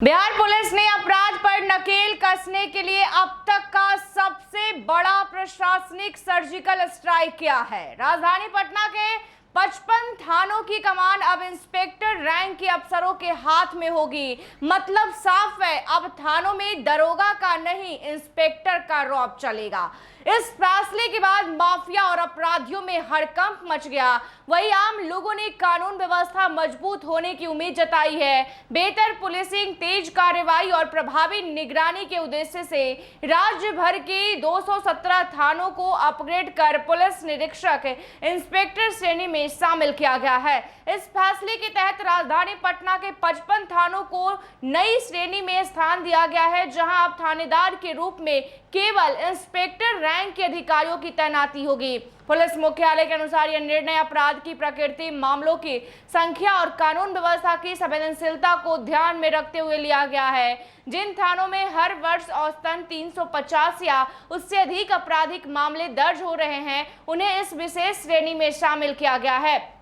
Bihar police ने अपराध पर नकेल कसने के लिए अब तक का सबसे बड़ा प्रशासनिक सर्जिकल स्ट्राइक किया है। राजधानी पटना के 55 थानों की कमान अब इंस्पेक्टर रैंक के अफसरों के हाथ में होगी। मतलब साफ है, अब थानों में दरोगा का नहीं, इंस्पेक्टर का रौब चलेगा। इस फैसले के बाद माफिया और अपराधियों में हड़कंप मच गया। वहीं आम लोगों ने कानून व्यवस्था मजबूत होने की उम्मीद जताई है। बेहतर पुलिसिंग, तेज कार्रवाई और प्रभावी निगरानी के उद्देश्य से राज्य भर के 217 थानों को अपग्रेड कर पुलिस निरीक्षक इंस्पेक्टर श्रेणी में शामिल किया गया है। इस फैसले के तहत राजधानी पटना के 55 थानों को नई श्रेणी में स्थान दिया गया है, जहां अब थानेदार के रूप में केवल इंस्पेक्टर रैंक के अधिकारियों की तैनाती होगी। पुलिस मुख्यालय के अनुसार यह निर्णय अपराध की प्रकृति, मामलों की संख्या और कानून व्यवस्था की संवेदनशीलता को ध्यान में रखते हुए लिया गया है। जिन थानों में हर वर्ष औसतन 350 या उससे अधिक आपराधिक मामले दर्ज हो रहे हैं, उन्हें इस विशेष श्रेणी में शामिल किया गया है।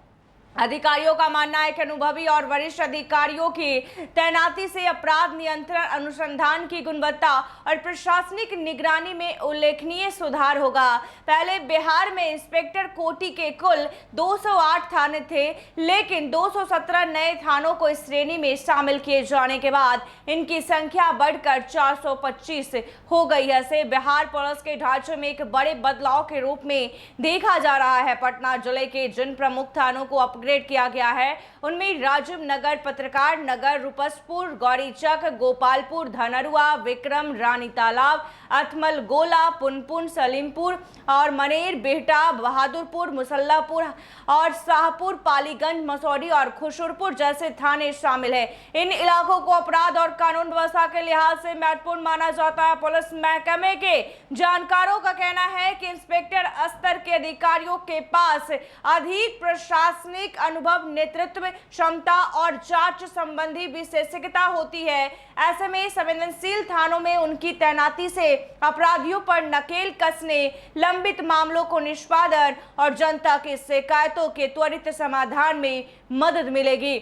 अधिकारियों का मानना है कि अनुभवी और वरिष्ठ अधिकारियों की तैनाती से अपराध नियंत्रण, अनुसंधान की गुणवत्ता और प्रशासनिक निगरानी में उल्लेखनीय सुधार होगा। पहले बिहार में इंस्पेक्टर कोटि के कुल 208 थाने थे, लेकिन 217 नए थानों को इस श्रेणी में शामिल किए जाने के बाद इनकी संख्या बढ़कर 425 हो गई है। इसे बिहार पुलिस के ढांचे में एक बड़े बदलाव के रूप में देखा जा रहा है। पटना जिले के जिन प्रमुख थानों को अपग्रेड किया गया है, उनमें राजीव नगर, पत्रकार नगर, रूपसपुर, गौरीचक, गोपालपुर, धनरुआ, विक्रम, रानी तालाब, अथमल गोला, पुनपुन, सलीमपुर और मनेर, बेहटा, बहादुरपुर, मुसल्लापुर और शाहपुर, पालीगंज, मसौरी और खुशुरपुर जैसे थाने शामिल है। इन इलाकों को अपराध और कानून व्यवस्था के लिहाज से महत्वपूर्ण माना जाता है। पुलिस महकमे के जानकारों का कहना है कि इंस्पेक्टर स्तर के अधिकारियों के पास अधिक प्रशासनिक अनुभव, नेतृत्व क्षमता और जांच संबंधी विशेषज्ञता होती है। ऐसे में संवेदनशील थानों में उनकी तैनाती से अपराधियों पर नकेल कसने, लंबित मामलों को निष्पादन और जनता की शिकायतों के त्वरित समाधान में मदद मिलेगी।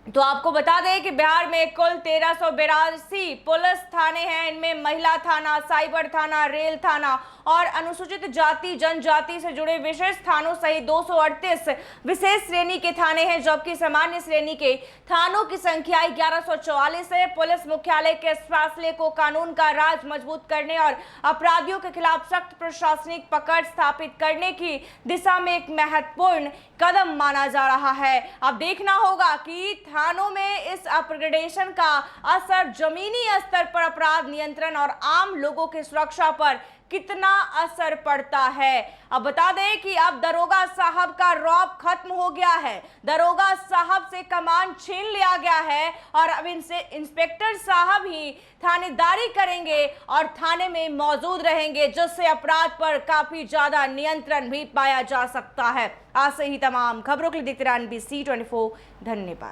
तो आपको बता दें कि बिहार में कुल 1382 पुलिस थाने हैं। इनमें महिला थाना, साइबर थाना, रेल थाना और अनुसूचित जाति जनजाति से जुड़े विशेष थानों सहित 238 विशेष श्रेणी के थाने हैं, जबकि सामान्य श्रेणी के थानों की संख्या 1144 है। पुलिस मुख्यालय के इस फैसले को कानून का राज मजबूत करने और अपराधियों के खिलाफ सख्त प्रशासनिक पकड़ स्थापित करने की दिशा में एक महत्वपूर्ण कदम माना जा रहा है। अब देखना होगा कि थानों में इस अपग्रेडेशन का असर जमीनी स्तर पर अपराध नियंत्रण और आम लोगों की सुरक्षा पर कितना असर पड़ता है। अब बता दें कि अब दरोगा साहब का रौब खत्म हो गया है। दरोगा साहब से कमान छीन लिया गया है और अब इनसे इंस्पेक्टर साहब ही थानेदारी करेंगे और थाने में मौजूद रहेंगे, जिससे अपराध पर काफी ज्यादा नियंत्रण भी पाया जा सकता है। आज से ही तमाम खबरों के लिए देखते रहिए NBC 24। धन्यवाद।